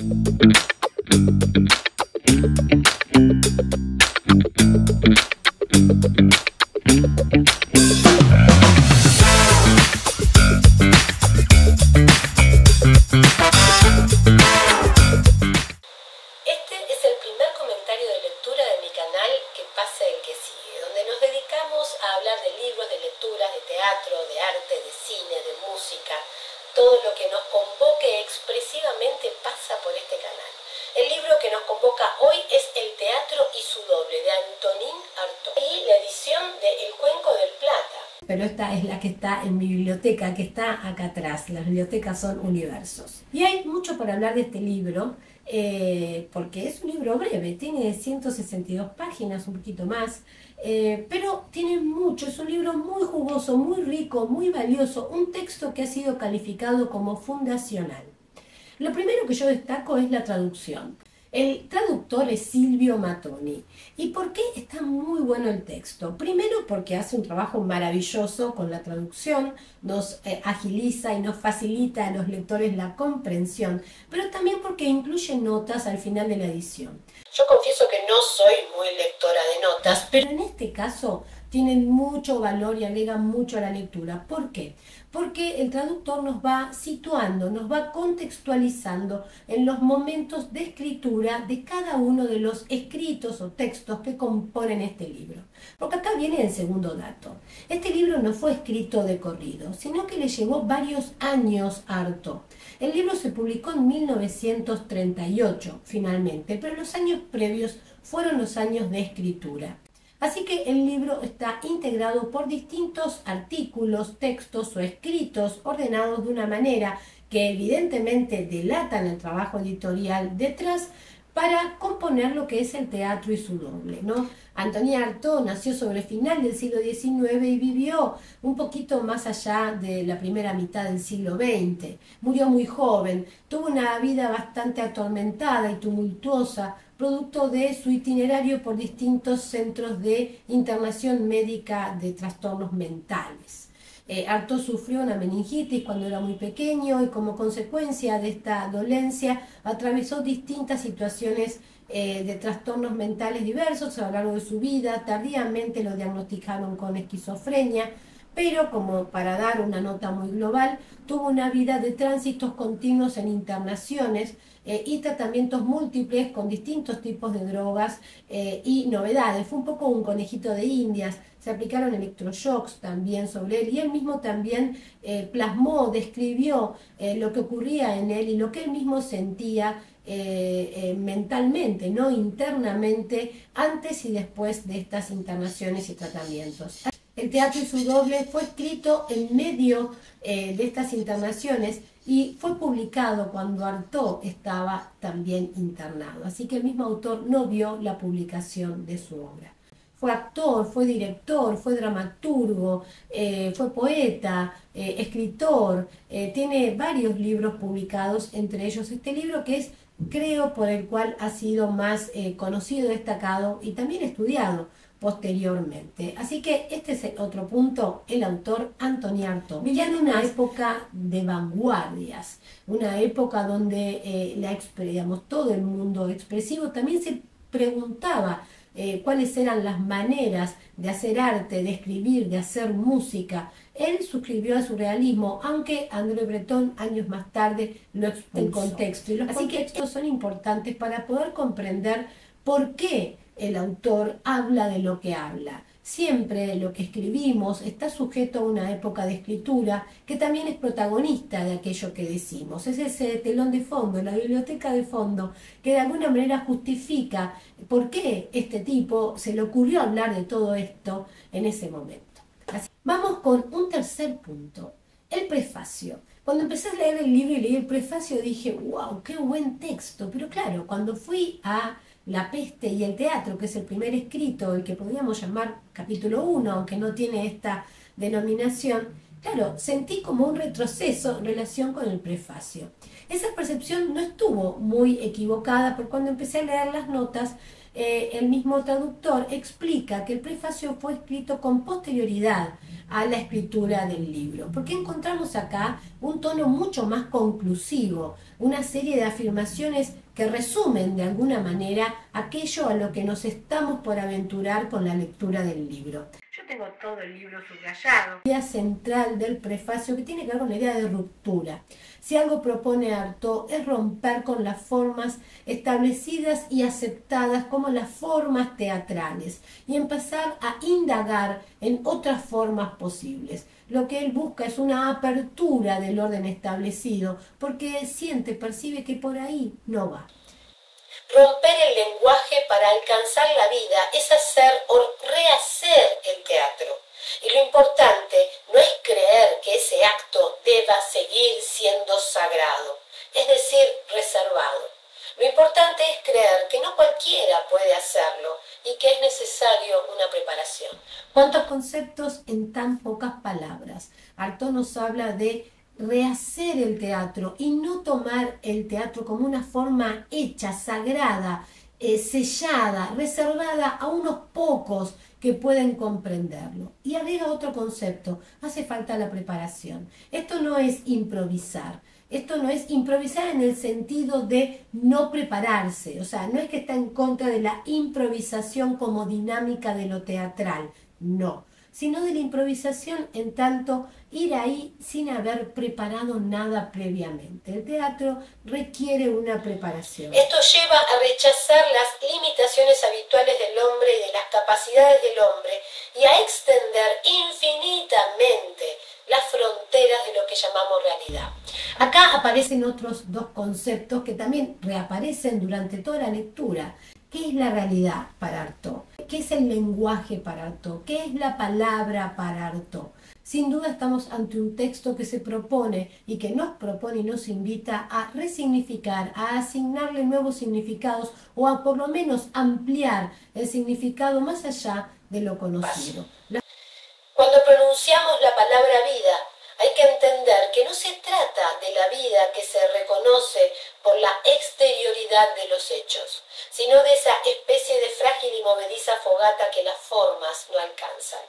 De arte, de cine, de música, todo lo que nos convoque expresivamente pasa por este canal. El libro que nos convoca hoy es El teatro y su doble, de Antonín Artaud, y la edición de El cuenco del Plata. Pero esta es la que está en mi biblioteca, que está acá atrás. Las bibliotecas son universos. Y hay mucho para hablar de este libro, porque es un libro breve, tiene 162 páginas, un poquito más, pero tiene mucho, es un libro muy jugoso, muy rico, muy valioso, un texto que ha sido calificado como fundacional. Lo primero que yo destaco es la traducción. El traductor es Silvio Mattoni. ¿Y por qué está muy bueno el texto? Primero porque hace un trabajo maravilloso con la traducción, nos agiliza y nos facilita a los lectores la comprensión, pero también porque incluye notas al final de la edición. Yo confieso que no soy muy lectora de notas, pero en este caso tienen mucho valor y agregan mucho a la lectura. ¿Por qué? Porque el traductor nos va situando, nos va contextualizando en los momentos de escritura de cada uno de los escritos o textos que componen este libro. Porque acá viene el segundo dato. Este libro no fue escrito de corrido, sino que le llevó varios años a Artaud. El libro se publicó en 1938, finalmente, pero los años previos fueron los años de escritura. Así que el libro está integrado por distintos artículos, textos o escritos ordenados de una manera que evidentemente delatan el trabajo editorial detrás para componer lo que es el teatro y su doble, ¿no? Antonín Artaud nació sobre el final del siglo XIX y vivió un poquito más allá de la primera mitad del siglo XX. Murió muy joven, tuvo una vida bastante atormentada y tumultuosa, producto de su itinerario por distintos centros de internación médica de trastornos mentales. Artaud sufrió una meningitis cuando era muy pequeño y como consecuencia de esta dolencia atravesó distintas situaciones de trastornos mentales diversos a lo largo de su vida. Tardíamente lo diagnosticaron con esquizofrenia, pero como para dar una nota muy global, tuvo una vida de tránsitos continuos en internaciones y tratamientos múltiples con distintos tipos de drogas y novedades. Fue un poco un conejito de indias. Se aplicaron electroshocks también sobre él y él mismo también plasmó, describió lo que ocurría en él y lo que él mismo sentía mentalmente, ¿no? Internamente, antes y después de estas internaciones y tratamientos. El teatro y su doble fue escrito en medio de estas internaciones y fue publicado cuando Artaud estaba también internado. Así que el mismo autor no vio la publicación de su obra. Fue actor, fue director, fue dramaturgo, fue poeta, escritor, tiene varios libros publicados, entre ellos este libro que es, creo, por el cual ha sido más conocido, destacado y también estudiado posteriormente. Así que este es el otro punto, el autor Antonín Artaud. Vivía en una época de vanguardias, una época donde digamos, todo el mundo expresivo también se preguntaba cuáles eran las maneras de hacer arte, de escribir, de hacer música. Él suscribió al surrealismo, aunque André Breton años más tarde lo expulsó. El contexto. Y los contextos son importantes para poder comprender por qué el autor habla de lo que habla. Siempre lo que escribimos está sujeto a una época de escritura que también es protagonista de aquello que decimos. Es ese telón de fondo, la biblioteca de fondo, que de alguna manera justifica por qué este tipo se le ocurrió hablar de todo esto en ese momento. Así, vamos con un tercer punto, el prefacio. Cuando empecé a leer el libro y leí el prefacio dije, wow, qué buen texto. Pero claro, cuando fui a La peste y el teatro, que es el primer escrito, el que podríamos llamar capítulo 1, aunque no tiene esta denominación, Claro, sentí como un retroceso en relación con el prefacio. Esa percepción no estuvo muy equivocada, porque cuando empecé a leer las notas, el mismo traductor explica que el prefacio fue escrito con posterioridad a la escritura del libro, porque encontramos acá un tono mucho más conclusivo, una serie de afirmaciones que resumen de alguna manera aquello a lo que nos estamos por aventurar con la lectura del libro. Yo tengo todo el libro subrayado. La idea central del prefacio, que tiene que ver con la idea de ruptura. Si algo propone Artaud es romper con las formas establecidas y aceptadas como las formas teatrales y empezar a indagar en otras formas posibles. Lo que él busca es una apertura del orden establecido, porque siente, percibe que por ahí no va. Romper el lenguaje para alcanzar la vida es hacer o rehacer el teatro. Y lo importante no es creer que ese acto deba seguir siendo sagrado, es decir, reservado. Lo importante es creer que no cualquiera puede hacerlo y que es necesario una preparación. ¿Cuántos conceptos en tan pocas palabras? Artaud nos habla de rehacer el teatro y no tomar el teatro como una forma hecha, sagrada, sellada, reservada a unos pocos que pueden comprenderlo. Y agrega otro concepto: hace falta la preparación. Esto no es improvisar. Esto no es improvisar en el sentido de no prepararse, o sea, no es que está en contra de la improvisación como dinámica de lo teatral, no, sino de la improvisación en tanto ir ahí sin haber preparado nada previamente. El teatro requiere una preparación. Esto lleva a rechazar las limitaciones habituales del hombre y de las capacidades del hombre y a extender infinitamente las fronteras de lo que llamamos realidad. Acá aparecen otros dos conceptos que también reaparecen durante toda la lectura. ¿Qué es la realidad para Artaud? ¿Qué es el lenguaje para Artaud? ¿Qué es la palabra para Artaud? Sin duda estamos ante un texto que se propone y que nos propone y nos invita a resignificar, a asignarle nuevos significados o a por lo menos ampliar el significado más allá de lo conocido. Cuando pronunciamos la palabra vida, hay que entender que no se trata de la vida que se reconoce por la exterioridad de los hechos, sino de esa especie de frágil y movediza fogata que las formas no alcanzan.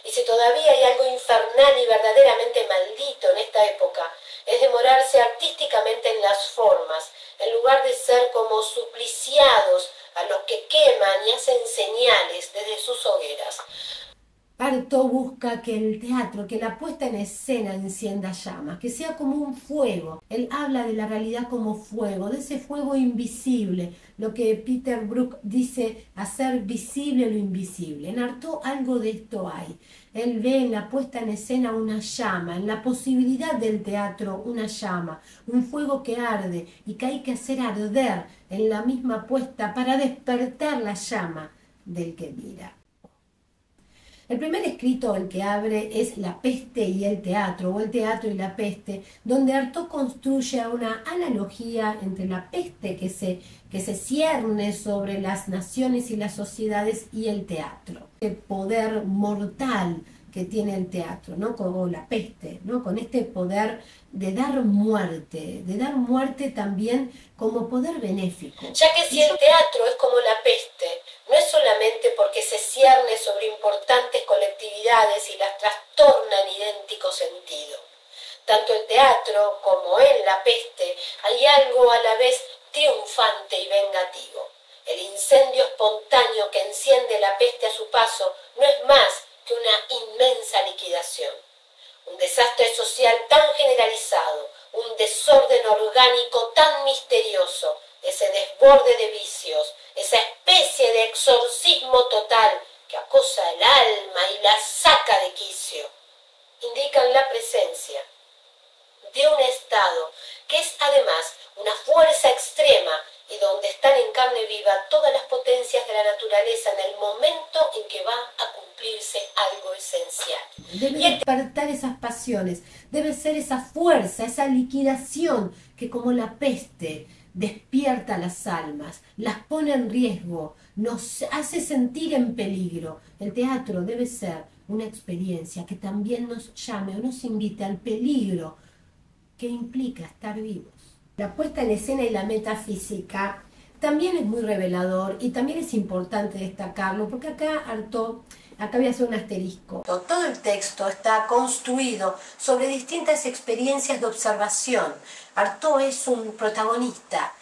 Y si todavía hay algo infernal y verdaderamente maldito en esta época, es demorarse artísticamente en las formas, en lugar de ser como supliciados a los que queman y hacen señales desde sus hogueras. Artaud busca que el teatro, que la puesta en escena encienda llamas, que sea como un fuego. Él habla de la realidad como fuego, de ese fuego invisible, lo que Peter Brook dice, hacer visible lo invisible. En Artaud algo de esto hay. Él ve en la puesta en escena una llama, en la posibilidad del teatro una llama, un fuego que arde y que hay que hacer arder en la misma puesta para despertar la llama del que mira. El primer escrito, el que abre, es La peste y el teatro, o El teatro y la peste, donde Artaud construye una analogía entre la peste que se cierne sobre las naciones y las sociedades y el teatro. El poder mortal que tiene el teatro, ¿no? Como la peste, ¿no? Con este poder de dar muerte también como poder benéfico. Ya que si el teatro es como la peste, no es solamente porque se cierne sobre importantes colectividades y las trastorna en idéntico sentido. Tanto el teatro como en la peste hay algo a la vez triunfante y vengativo. El incendio espontáneo que enciende la peste a su paso no es más que una inmensa liquidación. Un desastre social tan generalizado, un desorden orgánico tan misterioso, ese desborde de vicios, esa especie de exorcismo total que acosa el alma y la saca de quicio, indican la presencia de un estado que es además una fuerza extrema y donde están en carne viva todas las potencias de la naturaleza en el momento en que va a cumplirse algo esencial. Debe despertar esas pasiones, debe ser esa fuerza, esa liquidación que como la peste despierta las almas, las pone en riesgo, nos hace sentir en peligro. El teatro debe ser una experiencia que también nos llame o nos invite al peligro que implica estar vivos. La puesta en escena y la metafísica también es muy revelador y también es importante destacarlo, porque acá voy a hacer un asterisco. Todo el texto está construido sobre distintas experiencias de observación. Artaud es un protagonista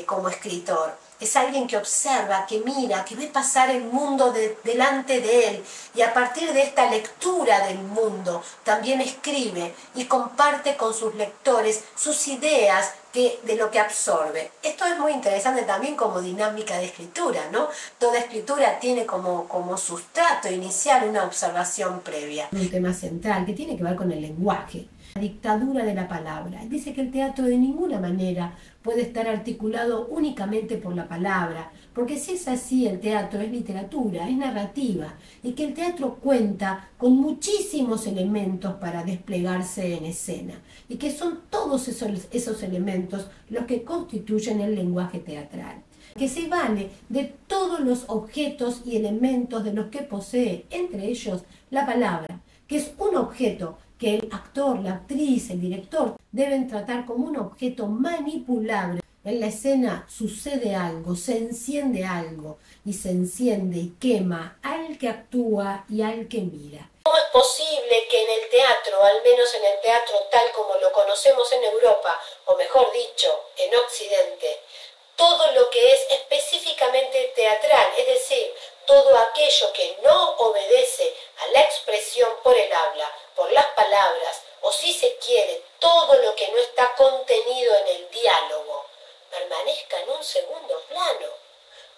como escritor. Es alguien que observa, que mira, que ve pasar el mundo delante de él, y a partir de esta lectura del mundo también escribe y comparte con sus lectores sus ideas de lo que absorbe. Esto es muy interesante también como dinámica de escritura, ¿no? Toda escritura tiene como sustrato inicial una observación previa. Un tema central que tiene que ver con el lenguaje. La dictadura de la palabra. Dice que el teatro de ninguna manera puede estar articulado únicamente por la palabra, porque si es así, el teatro es literatura, es narrativa, y que el teatro cuenta con muchísimos elementos para desplegarse en escena, y que son todos esos elementos los que constituyen el lenguaje teatral, que se vale de todos los objetos y elementos de los que posee, entre ellos la palabra, que es un objeto que el actor, la actriz, el director deben tratar como un objeto manipulable. En la escena sucede algo, se enciende algo, y se enciende y quema al que actúa y al que mira. ¿Cómo es posible que en el teatro, al menos en el teatro tal como lo conocemos en Europa, o mejor dicho, en Occidente, todo lo que es específicamente teatral, es decir, todo aquello que no obedece a la expresión por el habla, por las palabras, o si se quiere, todo lo que no está contenido en el diálogo, permanezca en un segundo plano?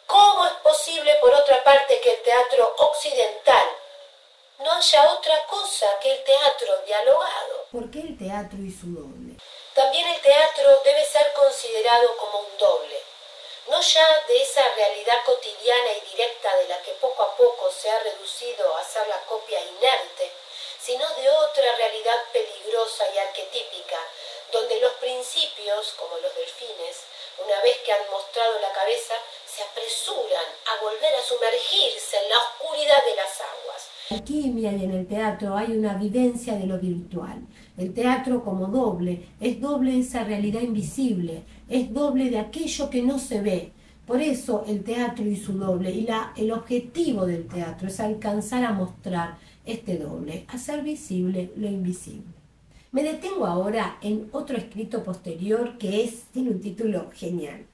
¿Cómo es posible, por otra parte, que el teatro occidental no haya otra cosa que el teatro dialogado? ¿Por qué el teatro y su doble? También el teatro debe ser considerado como un doble, no ya de esa realidad cotidiana y directa de la que poco a poco se ha reducido a ser la copia inerte, sino de otra realidad peligrosa y arquetípica, donde los principios, como los delfines, una vez que han mostrado la cabeza, se apresuran a volver a sumergirse en la oscuridad de las aguas. En la alquimia y en el teatro hay una vivencia de lo virtual. El teatro como doble, es doble esa realidad invisible, es doble de aquello que no se ve. Por eso el teatro y su doble, y el objetivo del teatro es alcanzar a mostrar este doble, hacer visible lo invisible. Me detengo ahora en otro escrito posterior que tiene un título genial,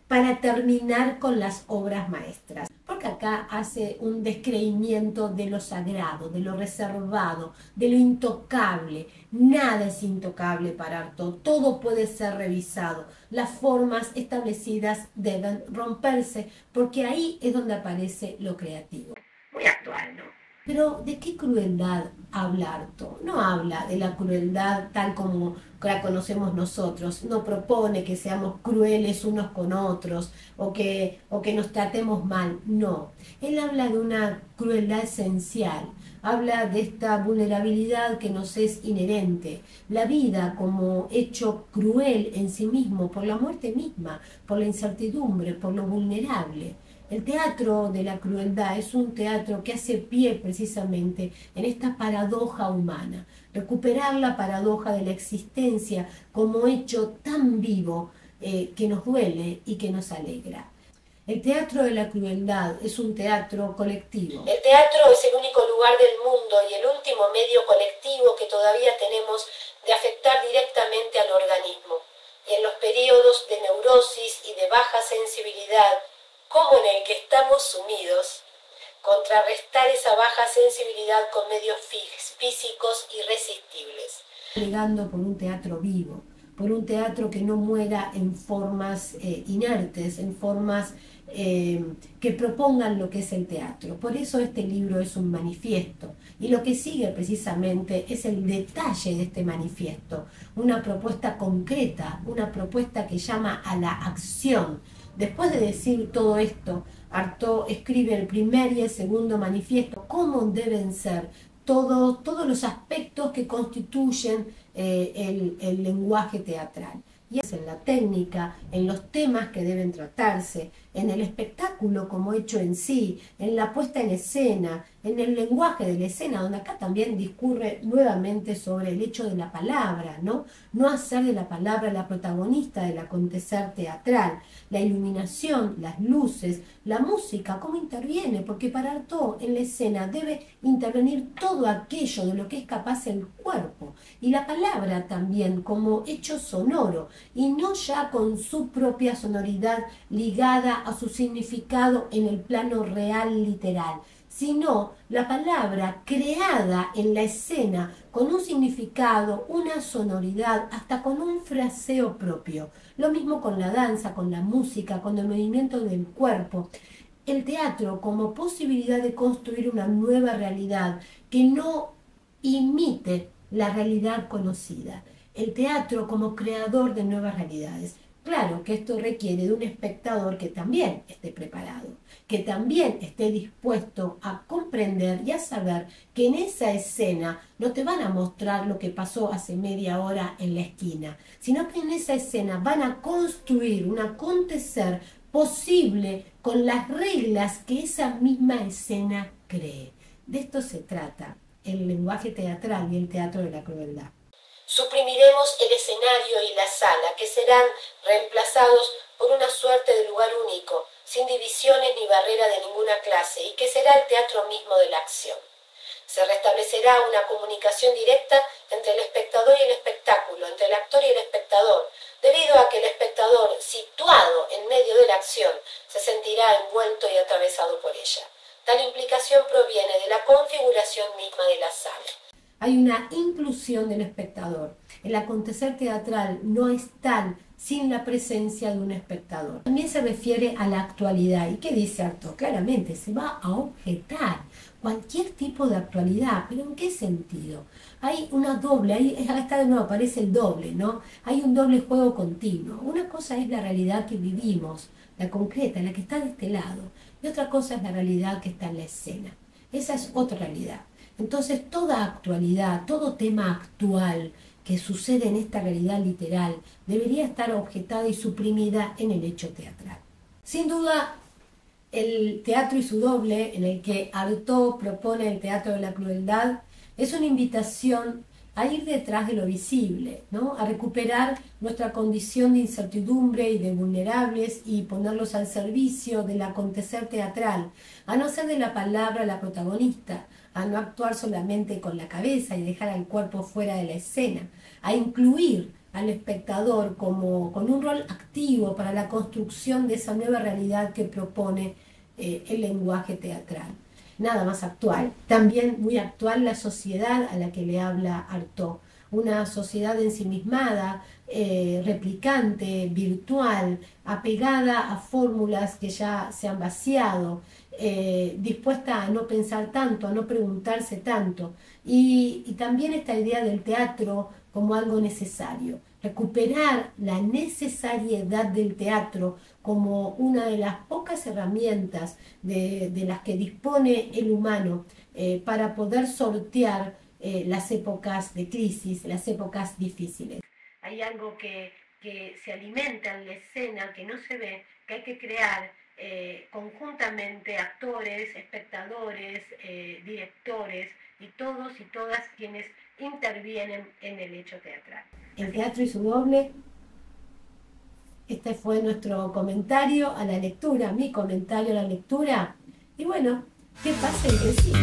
Para terminar con las obras maestras, porque acá hace un descreimiento de lo sagrado, de lo reservado, de lo intocable. Nada es intocable para Artaud, todo puede ser revisado. Las formas establecidas deben romperse, porque ahí es donde aparece lo creativo. Muy actual, ¿no? Pero ¿de qué crueldad habla Artaud? No habla de la crueldad tal como la conocemos nosotros, no propone que seamos crueles unos con otros o que nos tratemos mal, no. Él habla de una crueldad esencial, habla de esta vulnerabilidad que nos es inherente, la vida como hecho cruel en sí mismo, por la muerte misma, por la incertidumbre, por lo vulnerable. El teatro de la crueldad es un teatro que hace pie precisamente en esta paradoja humana, recuperar la paradoja de la existencia como hecho tan vivo que nos duele y que nos alegra. El teatro de la crueldad es un teatro colectivo. El teatro es el único lugar del mundo y el último medio colectivo que todavía tenemos de afectar directamente al organismo. Y en los periodos de neurosis y de baja sensibilidad, como en el que estamos sumidos, contrarrestar esa baja sensibilidad con medios físicos irresistibles. Plegando por un teatro vivo, por un teatro que no muera en formas inertes, en formas que propongan lo que es el teatro. Por eso este libro es un manifiesto, y lo que sigue precisamente es el detalle de este manifiesto, una propuesta concreta, una propuesta que llama a la acción. Después de decir todo esto, Artaud escribe el primer y el segundo manifiesto, cómo deben ser todos los aspectos que constituyen el lenguaje teatral. Y es en la técnica, en los temas que deben tratarse, en el espectáculo como hecho en sí, en la puesta en escena, en el lenguaje de la escena, donde acá también discurre nuevamente sobre el hecho de la palabra, ¿no? No hacer de la palabra la protagonista del acontecer teatral, la iluminación, las luces, la música, cómo interviene, porque para Artaud en la escena debe intervenir todo aquello de lo que es capaz el cuerpo, y la palabra también como hecho sonoro, y no ya con su propia sonoridad ligada a su significado en el plano real literal, sino la palabra creada en la escena con un significado, una sonoridad, hasta con un fraseo propio. Lo mismo con la danza, con la música, con el movimiento del cuerpo. El teatro como posibilidad de construir una nueva realidad que no imite la realidad conocida. El teatro como creador de nuevas realidades. Claro que esto requiere de un espectador que también esté preparado, que también esté dispuesto a comprender y a saber que en esa escena no te van a mostrar lo que pasó hace media hora en la esquina, sino que en esa escena van a construir un acontecer posible con las reglas que esa misma escena cree. De esto se trata el lenguaje teatral y el teatro de la crueldad. Suprimiremos el escenario y la sala, que serán reemplazados por una suerte de lugar único, sin divisiones ni barrera de ninguna clase, y que será el teatro mismo de la acción. Se restablecerá una comunicación directa entre el espectador y el espectáculo, entre el actor y el espectador, debido a que el espectador, situado en medio de la acción, se sentirá envuelto y atravesado por ella. Tal implicación proviene de la configuración misma de la sala. Hay una inclusión del espectador. El acontecer teatral no es tal sin la presencia de un espectador. También se refiere a la actualidad. ¿Y qué dice Artaud? Claramente, se va a objetar cualquier tipo de actualidad. ¿Pero en qué sentido? Hay una doble, ahí está de nuevo, aparece el doble, ¿no? Hay un doble juego continuo. Una cosa es la realidad que vivimos, la concreta, la que está de este lado. Y otra cosa es la realidad que está en la escena. Esa es otra realidad. Entonces, toda actualidad, todo tema actual que sucede en esta realidad literal debería estar objetada y suprimida en el hecho teatral. Sin duda, el teatro y su doble, en el que Artaud propone el teatro de la crueldad, es una invitación a ir detrás de lo visible, ¿no? A recuperar nuestra condición de incertidumbre y de vulnerables y ponerlos al servicio del acontecer teatral, a no ser de la palabra la protagonista, a no actuar solamente con la cabeza y dejar al cuerpo fuera de la escena, a incluir al espectador con un rol activo para la construcción de esa nueva realidad que propone el lenguaje teatral. Nada más actual. También muy actual la sociedad a la que le habla Artaud. Una sociedad ensimismada, replicante, virtual, apegada a fórmulas que ya se han vaciado, dispuesta a no pensar tanto, a no preguntarse tanto. Y también esta idea del teatro como algo necesario. Recuperar la necesariedad del teatro como una de las pocas herramientas de las que dispone el humano para poder sortear las épocas de crisis, las épocas difíciles. Hay algo que se alimenta en la escena, que no se ve, que hay que crear conjuntamente actores, espectadores, directores y todos y todas quienes intervienen en el hecho teatral. El teatro y su doble. Este fue nuestro comentario a la lectura, mi comentario a la lectura. Y bueno, ¿qué pasa y qué sigue?